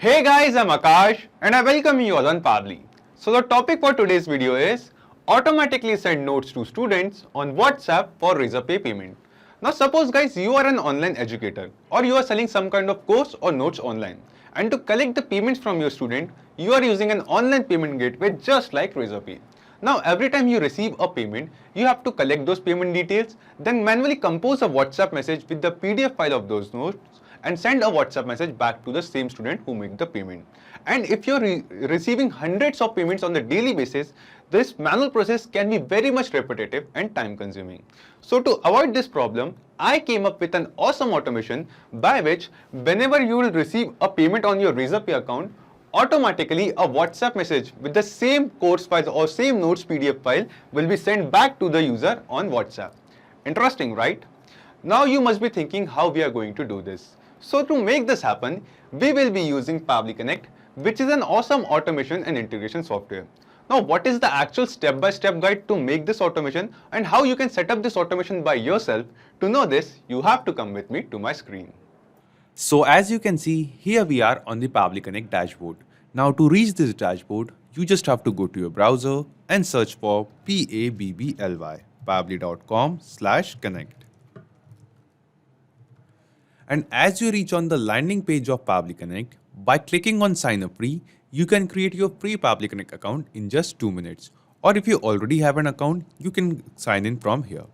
Hey guys, I'm Akash and I welcome you all on Pabbly. So the topic for today's video is automatically send notes to students on WhatsApp for Razorpay payment. Now suppose guys you are an online educator or you are selling some kind of course or notes online, and to collect the payments from your student you are using an online payment gateway just like Razorpay. Now every time you receive a payment, you have to collect those payment details, then manually compose a WhatsApp message with the PDF file of those notes and send a WhatsApp message back to the same student who made the payment. And if you're receiving hundreds of payments on the daily basis, this manual process can be very much repetitive and time consuming. So to avoid this problem, I came up with an awesome automation by which whenever you will receive a payment on your Razorpay account, automatically a WhatsApp message with the same course files or same notes PDF file will be sent back to the user on WhatsApp. Interesting, right? Now you must be thinking how we are going to do this. So to make this happen, we will be using Pabbly Connect, which is an awesome automation and integration software. Now what is the actual step-by-step guide to make this automation and how you can set up this automation by yourself? To know this, you have to come with me to my screen. So as you can see, here we are on the Pabbly Connect dashboard. Now to reach this dashboard, you just have to go to your browser and search for Pabbly, pabbly.com/connect. And as you reach on the landing page of Pabbly Connect, by clicking on sign up free, you can create your free Pabbly Connect account in just 2 minutes. Or if you already have an account, you can sign in from here.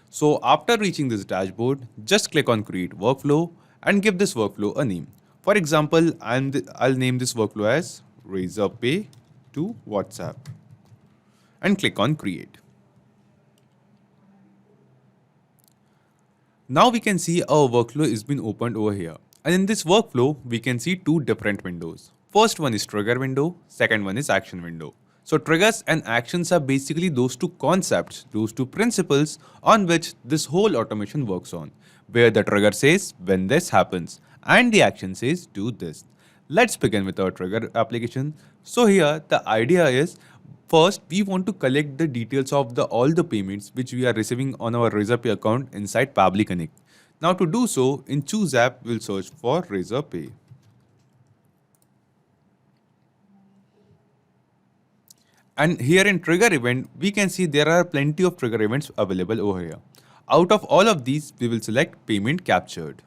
So after reaching this dashboard, just click on create workflow and give this workflow a name. For example, I'll name this workflow as Razorpay to WhatsApp and click on create. Now we can see our workflow is been opened over here. And in this workflow, we can see two different windows. First one is trigger window, second one is action window. So triggers and actions are basically those two concepts, those two principles on which this whole automation works on, where the trigger says when this happens and the action says do this. Let's begin with our trigger application. So here the idea is, first, we want to collect the details of all the payments which we are receiving on our Razorpay account inside Pabbly Connect. Now to do so, in Choose App, we'll search for Razorpay. And here in Trigger Event, we can see there are plenty of trigger events available over here. Out of all of these, we will select Payment Captured.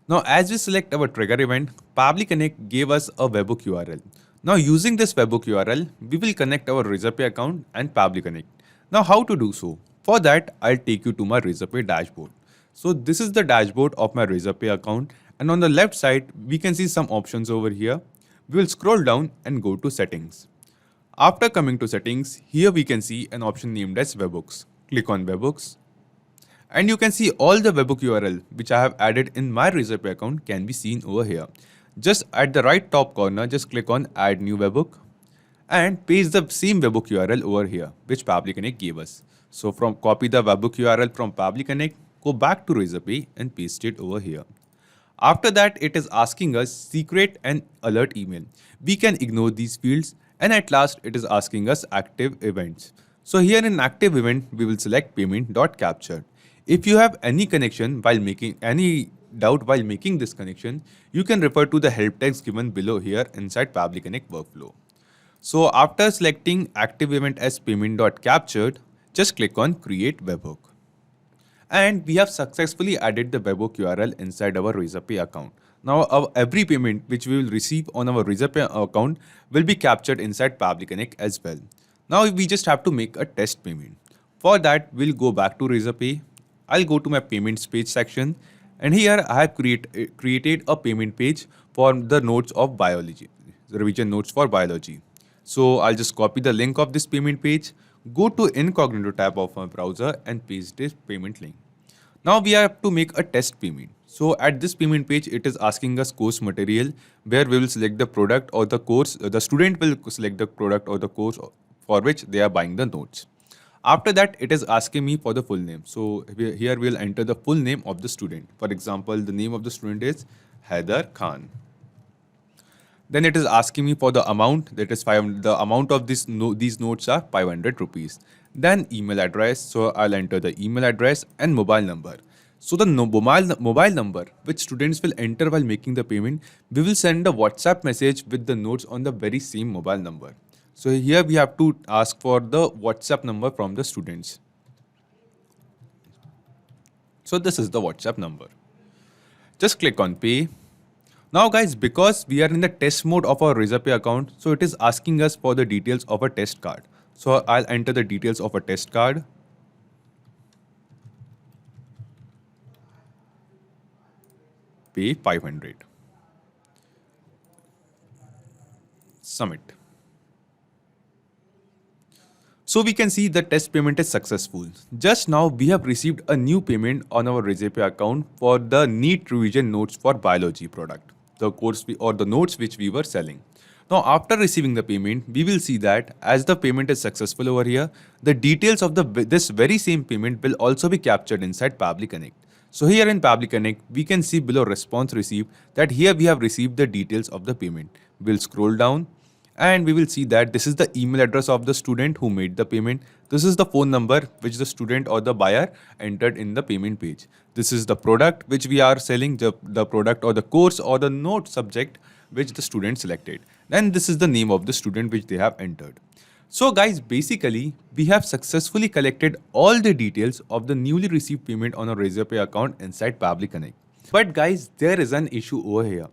Now as we select our trigger event, Pabbly Connect gave us a Webhook URL. Now using this Webhook URL, we will connect our Razorpay account and Pabbly Connect. Now how to do so? For that, I'll take you to my Razorpay dashboard. So this is the dashboard of my Razorpay account, and on the left side, we can see some options over here. We will scroll down and go to settings. After coming to settings, here we can see an option named as Webhooks. Click on Webhooks. And you can see all the Webhook URL which I have added in my Razorpay account can be seen over here. Just at the right top corner, just click on Add New Webhook and paste the same Webhook URL over here which Pabbly Connect gave us. So copy the Webhook URL from Pabbly Connect, go back to Razorpay and paste it over here. After that, it is asking us secret and alert email. We can ignore these fields, and at last it is asking us active events. So here in active event, we will select payment.captured. If you have any doubt while making this connection, you can refer to the help text given below here inside Pabbly Connect workflow. So after selecting active event as payment.captured, just click on create webhook. And we have successfully added the Webhook URL inside our Razorpay account. Now every payment which we will receive on our Razorpay account will be captured inside Pabbly Connect as well. Now we just have to make a test payment. For that, we'll go back to Razorpay. I'll go to my payments page section, and here I have created a payment page for the notes of biology, the revision notes for biology. So I'll just copy the link of this payment page, go to incognito tab of my browser and paste this payment link. Now we have to make a test payment. So at this payment page, it is asking us course material, where we will select the product or the course. The student will select the product or the course for which they are buying the notes. After that, it is asking me for the full name. So here we will enter the full name of the student. For example, the name of the student is Haider Khan. Then it is asking me for the amount, that is the amount of these notes are 500 rupees. Then email address, so I'll enter the email address and mobile number. So the mobile number which students will enter while making the payment, we will send a WhatsApp message with the notes on the very same mobile number. So here we have to ask for the WhatsApp number from the students. So this is the WhatsApp number. Just click on pay. Now guys, because we are in the test mode of our RazourPay account, so it is asking us for the details of a test card. So I'll enter the details of a test card. Pay 500. Submit. So we can see the test payment is successful. Just now we have received a new payment on our RazourPay account for the NEET revision notes for biology product, the course or the notes which we were selling. Now after receiving the payment, we will see that as the payment is successful over here, the details of this very same payment will also be captured inside Pabbly Connect. So here in Pabbly Connect, we can see below response received that here we have received the details of the payment. We'll scroll down and we will see that this is the email address of the student who made the payment. This is the phone number which the student or the buyer entered in the payment page. This is the product which we are selling, the product or the course or the note subject which the student selected. Then this is the name of the student which they have entered. So guys, basically, we have successfully collected all the details of the newly received payment on a RazourPay account inside Pabbly Connect. But guys, there is an issue over here.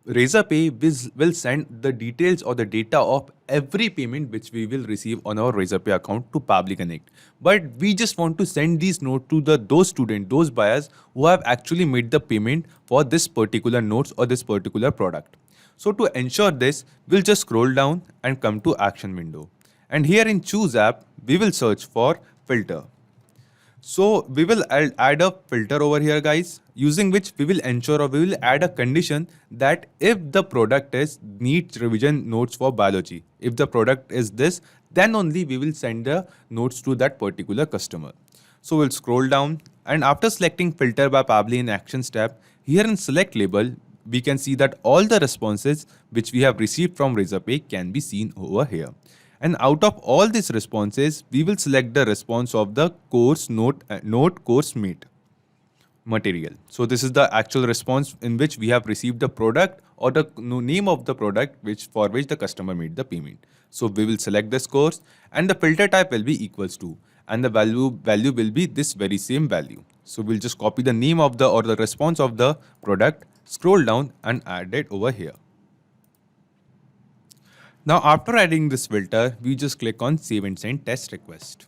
RazourPay will send the details or the data of every payment which we will receive on our RazourPay account to Pabbly Connect. But we just want to send these notes to those students, those buyers who have actually made the payment for this particular notes or this particular product. So to ensure this, we'll just scroll down and come to action window. And here in choose app, we will search for filter. So we will add a filter over here guys, using which we will ensure or we will add a condition that if the product is NEET revision notes for biology, if the product is this, then only we will send the notes to that particular customer. So we'll scroll down and after selecting filter by Pabbly in actions tab, here in select label, we can see that all the responses which we have received from RazourPay can be seen over here. And out of all these responses, we will select the response of the course note course mate material. So this is the actual response in which we have received the product or the name of the product for which the customer made the payment. So we will select this course and the filter type will be equals to, and the value will be this very same value. So we'll just copy the name of the response of the product, scroll down and add it over here. Now after adding this filter, we just click on save and send test request.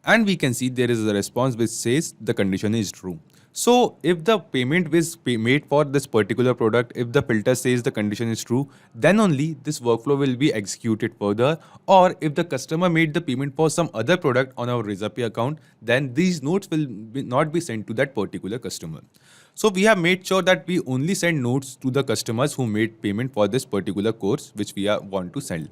And we can see there is a response which says the condition is true. So if the payment is made for this particular product, if the filter says the condition is true, then only this workflow will be executed further. Or if the customer made the payment for some other product on our RazourPay account, then these notes will not be sent to that particular customer. So we have made sure that we only send notes to the customers who made payment for this particular course which we want to sell.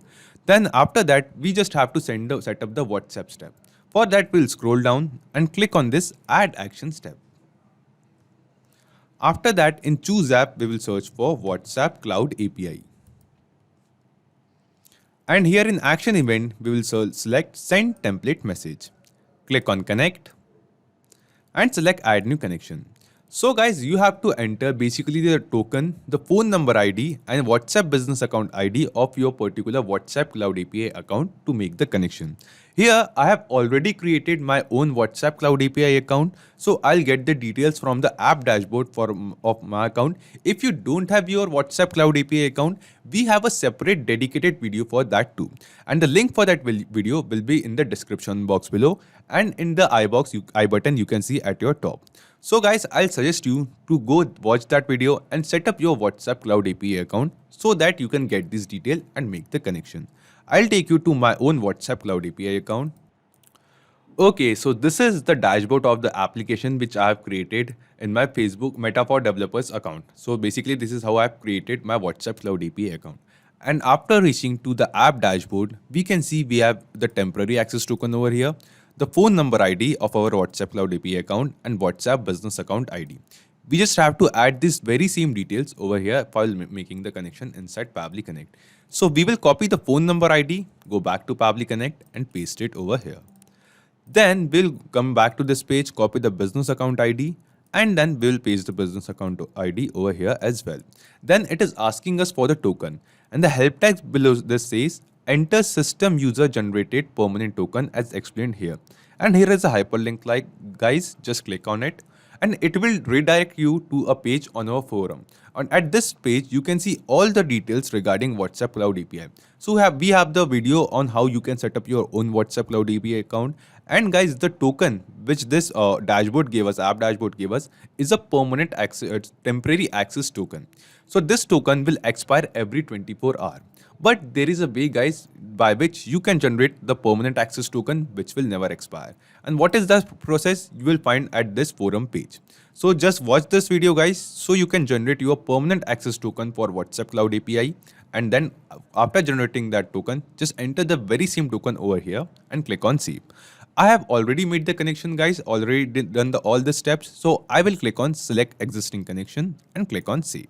Then after that, we just have to set up the WhatsApp step. For that, we'll scroll down and click on this add action step. After that, in choose app, we will search for WhatsApp Cloud API. And here in action event, we will select send template message. Click on connect and select add new connection. So guys, you have to enter basically the token, the phone number ID and WhatsApp business account ID of your particular WhatsApp Cloud API account to make the connection. Here, I have already created my own WhatsApp Cloud API account, so I'll get the details from the app dashboard of my account. If you don't have your WhatsApp Cloud API account, we have a separate dedicated video for that too. And the link for that video will be in the description box below and in the I button you can see at your top. So guys, I'll suggest you to go watch that video and set up your WhatsApp Cloud API account so that you can get this detail and make the connection. I'll take you to my own WhatsApp Cloud API account. Okay, so this is the dashboard of the application which I have created in my Facebook Meta for Developers account. So basically this is how I've created my WhatsApp Cloud API account. And after reaching to the app dashboard, we can see we have the temporary access token over here, the phone number ID of our WhatsApp Cloud API account and WhatsApp business account ID. We just have to add these very same details over here while making the connection inside Pabbly Connect. So we will copy the phone number ID, go back to Pabbly Connect and paste it over here. Then we'll come back to this page, copy the business account ID and then we will paste the business account ID over here as well. Then it is asking us for the token, and the help text below this says enter system user generated permanent token as explained here. And here is a hyperlink, like guys, just click on it and it will redirect you to a page on our forum. And at this page, you can see all the details regarding WhatsApp Cloud API. So we have the video on how you can set up your own WhatsApp Cloud API account. And guys, the token which this dashboard gave us, app dashboard gave us, is a permanent access, temporary access token. So this token will expire every 24 hours. But there is a way, guys, by which you can generate the permanent access token which will never expire. And what is that process? You will find at this forum page. So just watch this video, guys, so you can generate your permanent access token for WhatsApp Cloud API. And then after generating that token, just enter the very same token over here and click on save. I have already made the connection, guys, already done all the steps. So I will click on select existing connection and click on save.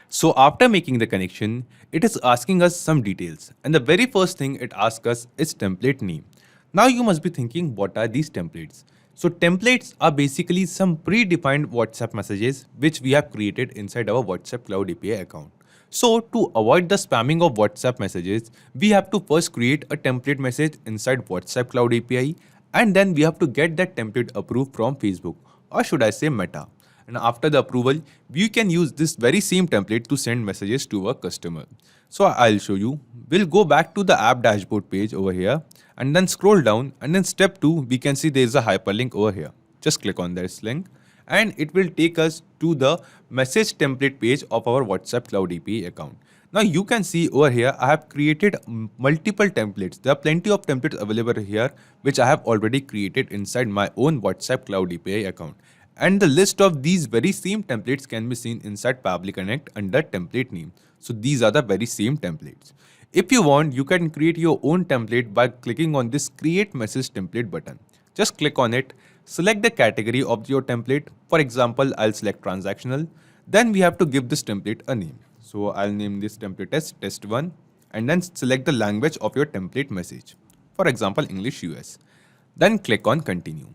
So after making the connection, it is asking us some details, and the very first thing it asks us is template name. Now you must be thinking, what are these templates? So templates are basically some predefined WhatsApp messages which we have created inside our WhatsApp Cloud API account. So to avoid the spamming of WhatsApp messages, we have to first create a template message inside WhatsApp Cloud API, and then we have to get that template approved from Facebook, or should I say Meta. And after the approval, we can use this very same template to send messages to our customer. So I'll show you. We'll go back to the app dashboard page over here and then scroll down, and in step 2, we can see there's a hyperlink over here. Just click on this link and it will take us to the message template page of our WhatsApp Cloud API account. Now you can see over here, I have created multiple templates. There are plenty of templates available here, which I have already created inside my own WhatsApp Cloud API account. And the list of these very same templates can be seen inside Pabbly Connect under template name. So these are the very same templates. If you want, you can create your own template by clicking on this create message template button. Just click on it, select the category of your template. For example, I'll select transactional. Then we have to give this template a name. So I'll name this template as test1, and then select the language of your template message. For example, English US. Then click on continue.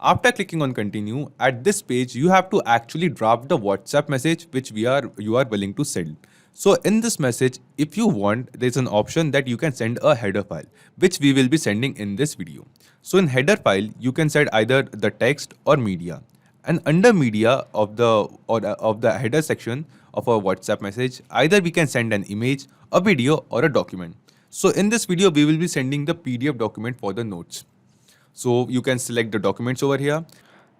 After clicking on continue, at this page, you have to actually draft the WhatsApp message which you are willing to send. So in this message, if you want, there's an option that you can send a header file, which we will be sending in this video. So in header file, you can send either the text or media. And under media of the header section of our WhatsApp message, either we can send an image, a video, or a document. So in this video, we will be sending the PDF document for the notes. So you can select the documents over here.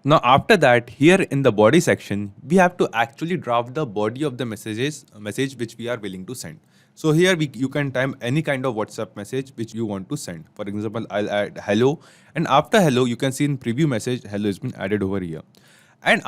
Now after that, here in the body section, we have to actually draft the body of the message which we are willing to send. So here you can type any kind of WhatsApp message which you want to send. For example, I'll add hello, and after hello, you can see in preview message, hello has been added over here. And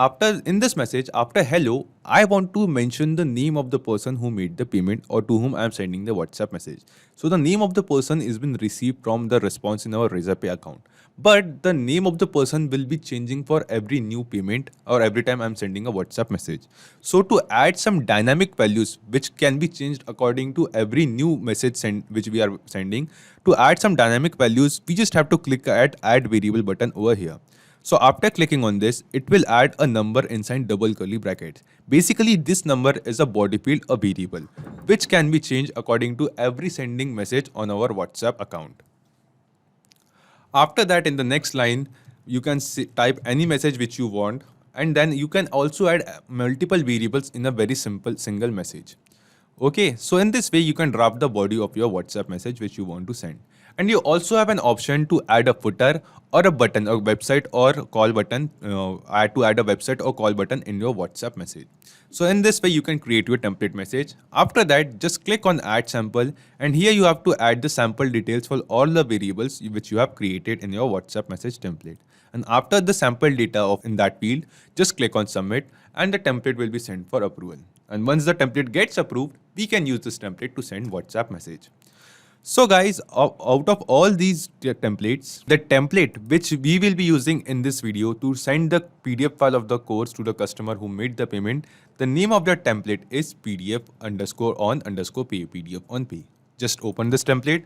in this message, after hello, I want to mention the name of the person who made the payment or to whom I am sending the WhatsApp message. So the name of the person is been received from the response in our RazoRPay account. But the name of the person will be changing for every new payment or every time I'm sending a WhatsApp message. So to add some dynamic values which can be changed according to every new message which we are sending, to add some dynamic values, we just have to click at add variable button over here. So after clicking on this, it will add a number inside double curly brackets. Basically, this number is a body field, a variable, which can be changed according to every sending message on our WhatsApp account. After that, in the next line, you can type any message which you want, and then you can also add multiple variables in a very simple single message. Okay, so in this way, you can draft the body of your WhatsApp message which you want to send. And you also have an option to add a footer or a button, a website or call button, to add a website or call button in your WhatsApp message. So in this way, you can create your template message. After that, just click on add sample, and here you have to add the sample details for all the variables which you have created in your WhatsApp message template. And after the sample data in that field, just click on submit, and the template will be sent for approval. And once the template gets approved, we can use this template to send WhatsApp message. So guys, out of all these templates, the template which we will be using in this video to send the PDF file of the course to the customer who made the payment, the name of the template is PDF_on_pay, PDF on pay. Just open this template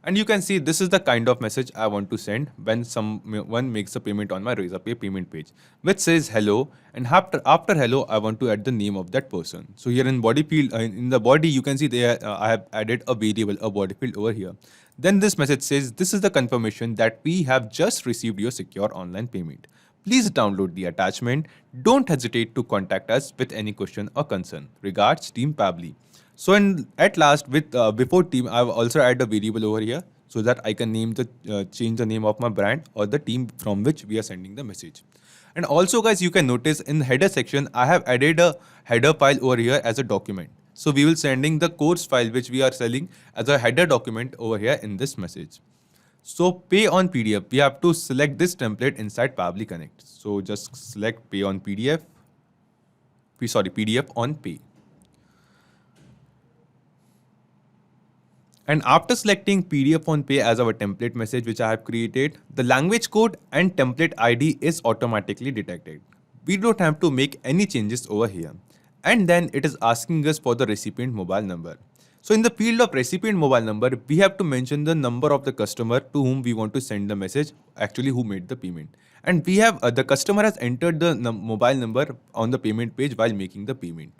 And you can see this is the kind of message I want to send when someone makes a payment on my Razorpay payment page, which says hello. And after hello, I want to add the name of that person. So here in body field, in the body, you can see there I have added a variable, a body field over here. Then this message says this is the confirmation that we have just received your secure online payment. Please download the attachment. Don't hesitate to contact us with any question or concern. Regards, Team Pabbly. So at last, with before team, I've also added a variable over here so that I can change the name of my brand or the team from which we are sending the message. And also, guys, you can notice in the header section, I have added a header file over here as a document. So we will sending the course file which we are selling as a header document over here in this message. So pay on PDF, we have to select this template inside Pabbly Connect. So just select pay on PDF. PDF on pay. And after selecting PDF on pay as our template message which I have created, the language code and template ID is automatically detected. We don't have to make any changes over here. And then it is asking us for the recipient mobile number. So in the field of recipient mobile number, we have to mention the number of the customer to whom we want to send the message, actually who made the payment. And we have the customer has entered the mobile number on the payment page while making the payment.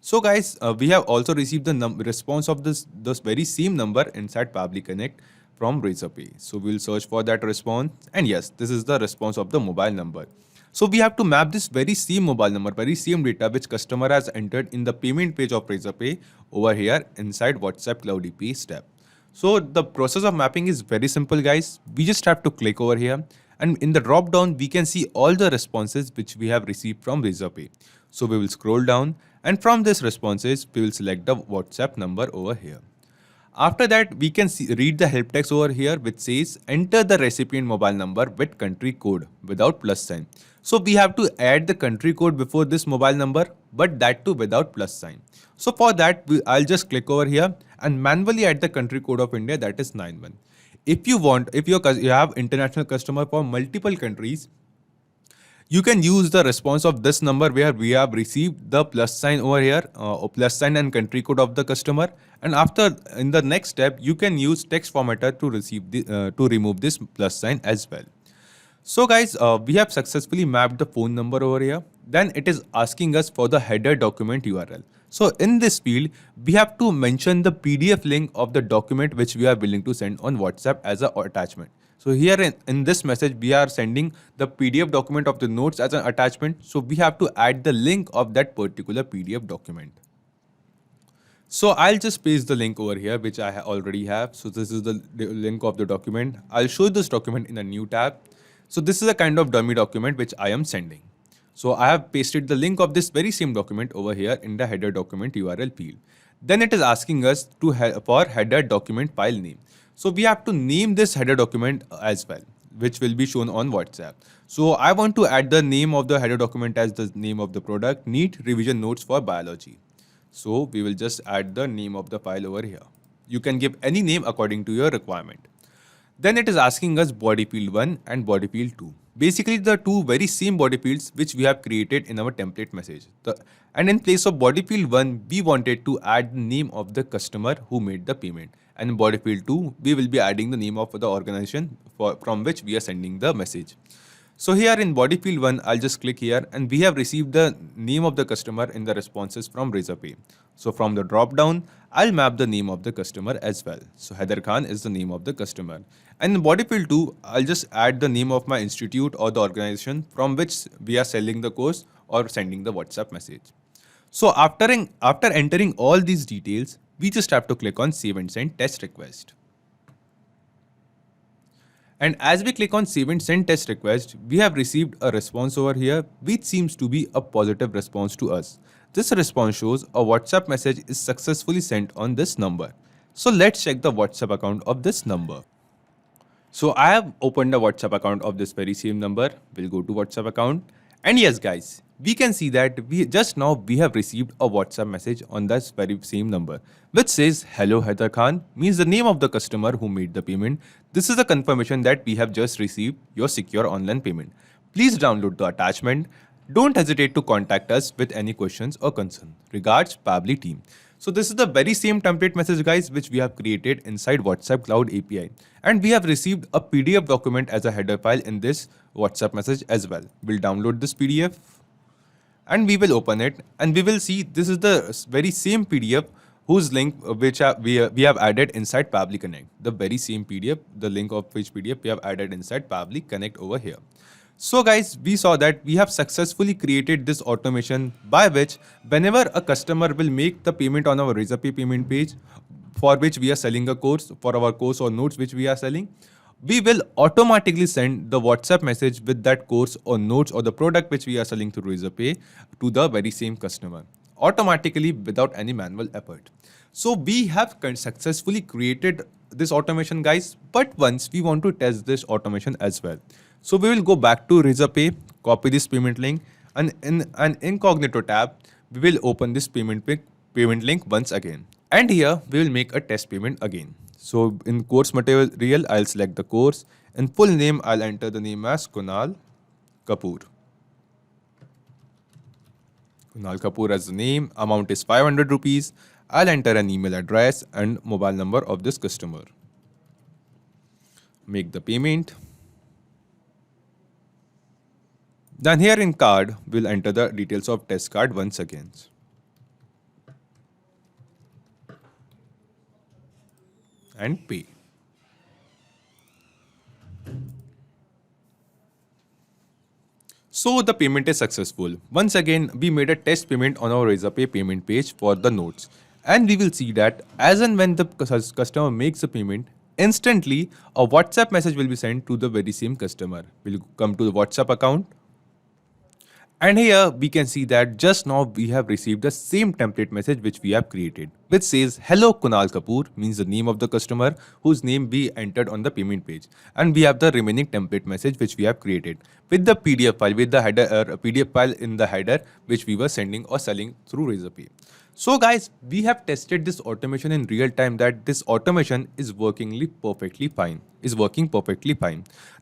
So guys, we have also received the response of this very same number inside Pabbly Connect from Razorpay. So we'll search for that response, and yes, this is the response of the mobile number. So we have to map this very same mobile number, very same data which customer has entered in the payment page of Razorpay over here inside WhatsApp Cloud API step. So the process of mapping is very simple, guys. We just have to click over here, and in the drop down we can see all the responses which we have received from Razorpay. So we will scroll down, and from this responses we will select the WhatsApp number over here. After that, we can read the help text over here which says enter the recipient mobile number with country code without plus sign. So we have to add the country code before this mobile number, but that too without plus sign. So for that, I'll just click over here and manually add the country code of India, that is 91. If you have international customer for multiple countries, you can use the response of this number where we have received the plus sign over here, plus sign and country code of the customer. And after, in the next step, you can use text formatter to remove this plus sign as well. So guys, we have successfully mapped the phone number over here. Then it is asking us for the header document URL. So in this field, we have to mention the PDF link of the document which we are willing to send on WhatsApp as an attachment. So here in this message, we are sending the PDF document of the notes as an attachment. So we have to add the link of that particular PDF document. So I'll just paste the link over here, which I already have. So this is the link of the document. I'll show this document in a new tab. So this is a kind of dummy document which I am sending. So I have pasted the link of this very same document over here in the header document URL field. Then it is asking us for header document file name. So we have to name this header document as well, which will be shown on WhatsApp. So I want to add the name of the header document as the name of the product, NEET revision notes for biology. So we will just add the name of the file over here. You can give any name according to your requirement. Then it is asking us body field 1 and body field 2. Basically the two very same body fields which we have created in our template message. And in place of body field 1, we wanted to add the name of the customer who made the payment. And in body field 2, we will be adding the name of the organization from which we are sending the message. So here in body field 1, I'll just click here, and we have received the name of the customer in the responses from Razorpay. So from the drop down, I'll map the name of the customer as well. So Heather Khan is the name of the customer. And in body field 2, I'll just add the name of my institute or the organization from which we are selling the course or sending the WhatsApp message. So after entering all these details, we just have to click on Save and Send Test Request. And as we click on Save and Send Test Request, we have received a response over here, which seems to be a positive response to us. This response shows a WhatsApp message is successfully sent on this number. So let's check the WhatsApp account of this number. So I have opened a WhatsApp account of this very same number. We'll go to WhatsApp account. And yes, guys, we can see that we have received a WhatsApp message on this very same number, which says, hello Heather Khan, means the name of the customer who made the payment. This is a confirmation that we have just received your secure online payment. Please download the attachment. Don't hesitate to contact us with any questions or concern. Regards, Pabbly team. So this is the very same template message, guys, which we have created inside WhatsApp Cloud API. And we have received a PDF document as a header file in this WhatsApp message as well. We'll download this PDF and we will open it, and we will see this is the very same PDF whose link which we have added inside Pabbly Connect. The very same PDF, the link of which PDF we have added inside Pabbly Connect over here. So guys, we saw that we have successfully created this automation by which whenever a customer will make the payment on our RazourPay payment page for which we are selling a course, for our course or notes which we are selling, we will automatically send the WhatsApp message with that course or notes or the product which we are selling through RazourPay to the very same customer, automatically without any manual effort. So we have successfully created this automation, guys, but once we want to test this automation as well. So we will go back to RazourPay, copy this payment link, and in an incognito tab, we will open this payment link once again. And here we will make a test payment again. So in course material, I'll select the course. In full name, I'll enter the name as Kunal Kapoor. Kunal Kapoor as the name. Amount is 500 rupees. I'll enter an email address and mobile number of this customer. Make the payment. Then here in card, we'll enter the details of test card once again. And pay. So the payment is successful. Once again, we made a test payment on our RazourPay payment page for the notes. And we will see that as and when the customer makes a payment, instantly a WhatsApp message will be sent to the very same customer. We'll come to the WhatsApp account. And here we can see that just now we have received the same template message which we have created, which says hello Kunal Kapoor, means the name of the customer whose name we entered on the payment page. And we have the remaining template message which we have created with the PDF file, with the header PDF file in the header which we were sending or selling through RazourPay. So guys, we have tested this automation in real time that this automation is working perfectly fine.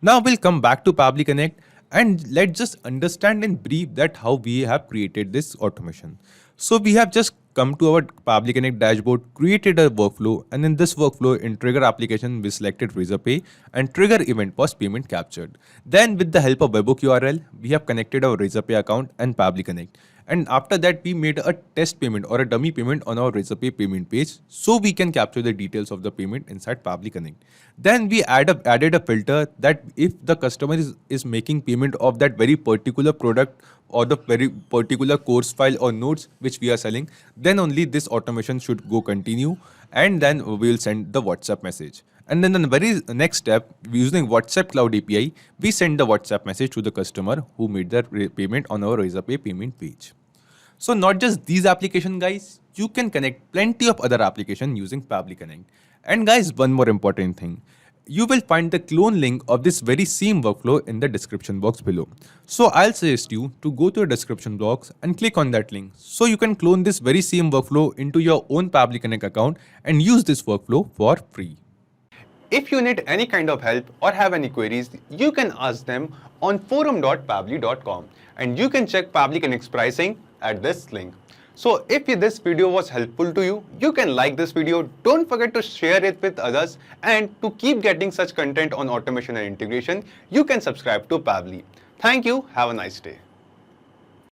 Now we'll come back to Pabbly Connect and let's just understand in brief that how we have created this automation. So we have just come to our Pabbly Connect dashboard, created a workflow, and in this workflow in trigger application, we selected RazourPay and trigger event was payment captured. Then with the help of Webhook URL, we have connected our RazourPay account and Pabbly Connect. And after that, we made a test payment or a dummy payment on our RazourPay payment page so we can capture the details of the payment inside Pabbly Connect. Then we added a filter that if the customer is making payment of that very particular product or the very particular course file or notes which we are selling, then only this automation should go continue, and then we will send the WhatsApp message. And then the very next step, using WhatsApp Cloud API, we send the WhatsApp message to the customer who made the payment on our RazourPay payment page. So not just these applications, guys, you can connect plenty of other applications using Pabbly Connect. And guys, one more important thing. You will find the clone link of this very same workflow in the description box below. So I'll suggest you to go to the description box and click on that link so you can clone this very same workflow into your own Pabbly Connect account and use this workflow for free. If you need any kind of help or have any queries, you can ask them on forum.pabbly.com, and you can check Pabbly Connect's pricing at this link. So if this video was helpful to you, you can like this video, don't forget to share it with others, and to keep getting such content on automation and integration, you can subscribe to Pabbly. Thank you, have a nice day.